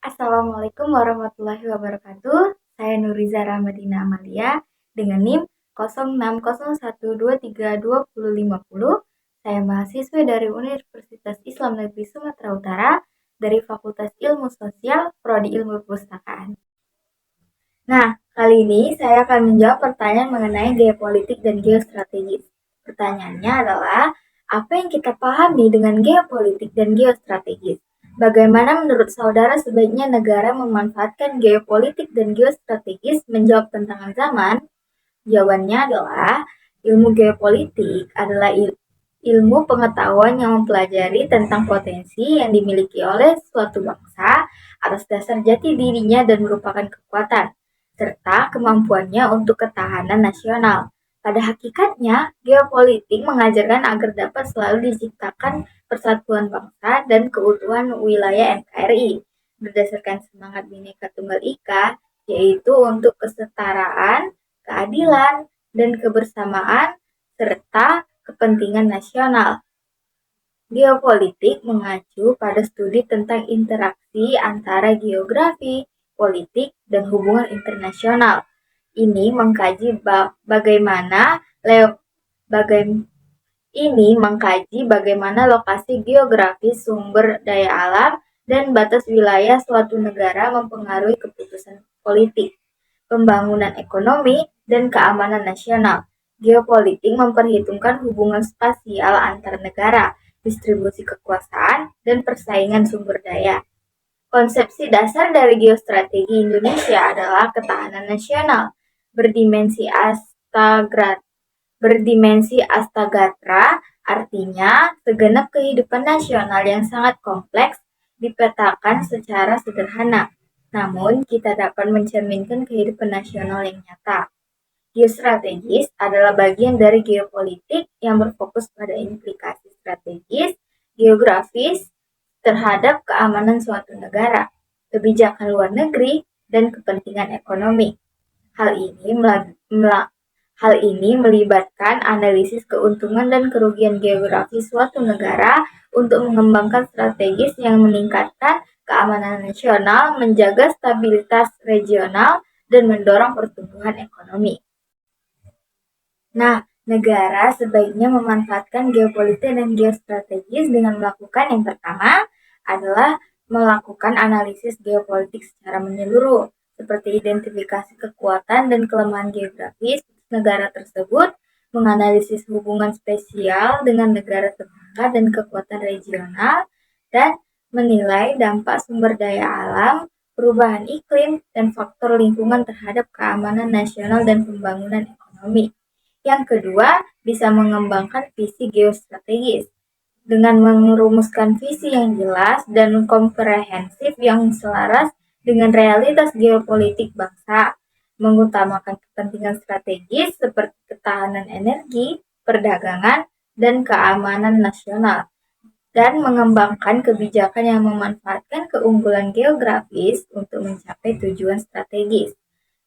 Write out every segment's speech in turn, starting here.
Assalamualaikum warahmatullahi wabarakatuh. Saya Nuriza Ramadina Amalia dengan NIM 0601232050. Saya mahasiswa dari Universitas Islam Negeri Sumatera Utara dari Fakultas Ilmu Sosial, Prodi Ilmu Perpustakaan. Nah, kali ini saya akan menjawab pertanyaan mengenai geopolitik dan geostrategis. Pertanyaannya adalah, apa yang kita pahami dengan geopolitik dan geostrategis? Bagaimana menurut saudara sebaiknya negara memanfaatkan geopolitik dan geostrategis menjawab tantangan zaman? Jawabannya adalah, ilmu geopolitik adalah ilmu pengetahuan yang mempelajari tentang potensi yang dimiliki oleh suatu bangsa atas dasar jati dirinya dan merupakan kekuatan, serta kemampuannya untuk ketahanan nasional. Pada hakikatnya, geopolitik mengajarkan agar dapat selalu diciptakan persatuan bangsa dan keutuhan wilayah NKRI berdasarkan semangat Bhinneka Tunggal Ika, yaitu untuk kesetaraan, keadilan, dan kebersamaan, serta kepentingan nasional. Geopolitik mengacu pada studi tentang interaksi antara geografi, politik, dan hubungan internasional. Ini mengkaji bagaimana lokasi geografis, sumber daya alam, dan batas wilayah suatu negara mempengaruhi keputusan politik, pembangunan ekonomi, dan keamanan nasional. Geopolitik memperhitungkan hubungan spasial antar negara, distribusi kekuasaan, dan persaingan sumber daya. Konsepsi dasar dari geostrategi Indonesia adalah ketahanan nasional berdimensi astagatra, artinya segenap kehidupan nasional yang sangat kompleks dipetakan secara sederhana. Namun, kita dapat mencerminkan kehidupan nasional yang nyata. Geostrategis adalah bagian dari geopolitik yang berfokus pada implikasi strategis, geografis, terhadap keamanan suatu negara, kebijakan luar negeri, dan kepentingan ekonomi. Hal ini melibatkan analisis keuntungan dan kerugian geografis suatu negara untuk mengembangkan strategis yang meningkatkan keamanan nasional, menjaga stabilitas regional, dan mendorong pertumbuhan ekonomi. Nah, negara sebaiknya memanfaatkan geopolitik dan geostrategis dengan melakukan yang pertama adalah melakukan analisis geopolitik secara menyeluruh, seperti identifikasi kekuatan dan kelemahan geografis negara tersebut, menganalisis hubungan spesial dengan negara tetangga dan kekuatan regional, dan menilai dampak sumber daya alam, perubahan iklim, dan faktor lingkungan terhadap keamanan nasional dan pembangunan ekonomi. Yang kedua, bisa mengembangkan visi geostrategis dengan merumuskan visi yang jelas dan komprehensif yang selaras dengan realitas geopolitik bangsa, mengutamakan kepentingan strategis seperti ketahanan energi, perdagangan, dan keamanan nasional, dan mengembangkan kebijakan yang memanfaatkan keunggulan geografis untuk mencapai tujuan strategis.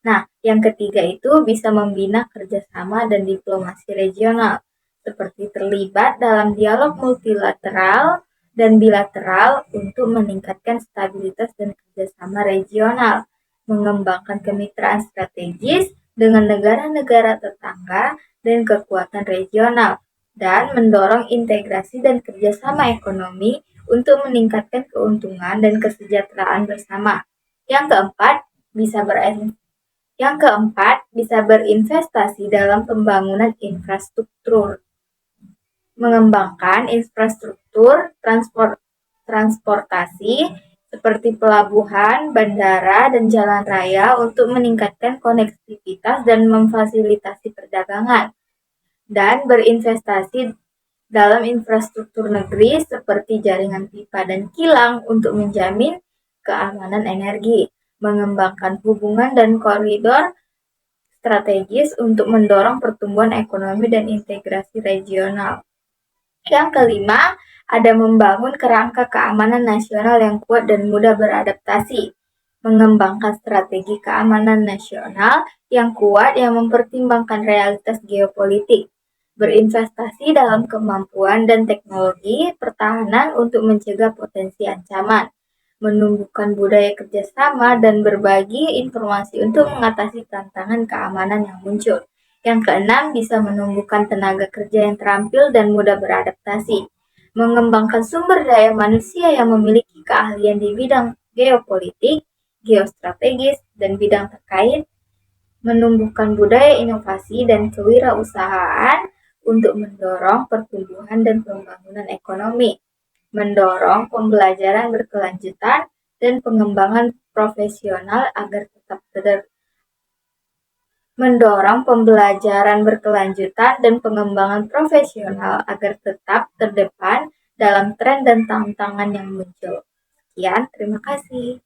Nah, yang ketiga itu bisa membina kerjasama dan diplomasi regional, seperti terlibat dalam dialog multilateral dan bilateral untuk meningkatkan stabilitas dan kerjasama regional, mengembangkan kemitraan strategis dengan negara-negara tetangga dan kekuatan regional, dan mendorong integrasi dan kerjasama ekonomi untuk meningkatkan keuntungan dan kesejahteraan bersama. Yang keempat, bisa berinvestasi dalam pembangunan infrastruktur, mengembangkan infrastruktur transportasi seperti pelabuhan, bandara, dan jalan raya untuk meningkatkan konektivitas dan memfasilitasi perdagangan, dan berinvestasi dalam infrastruktur negeri seperti jaringan pipa dan kilang untuk menjamin keamanan energi, mengembangkan hubungan dan koridor strategis untuk mendorong pertumbuhan ekonomi dan integrasi regional. Yang kelima, ada membangun kerangka keamanan nasional yang kuat dan mudah beradaptasi, mengembangkan strategi keamanan nasional yang kuat yang mempertimbangkan realitas geopolitik, berinvestasi dalam kemampuan dan teknologi pertahanan untuk mencegah potensi ancaman, menumbuhkan budaya kerjasama, dan berbagi informasi untuk mengatasi tantangan keamanan yang muncul. Yang keenam, bisa menumbuhkan tenaga kerja yang terampil dan mudah beradaptasi, mengembangkan sumber daya manusia yang memiliki keahlian di bidang geopolitik, geostrategis, dan bidang terkait, menumbuhkan budaya inovasi dan kewirausahaan untuk mendorong pertumbuhan dan pembangunan ekonomi, mendorong pembelajaran berkelanjutan dan pengembangan profesional agar tetap mendorong pembelajaran berkelanjutan dan pengembangan profesional agar tetap terdepan dalam tren dan tantangan yang muncul. Sekian, terima kasih.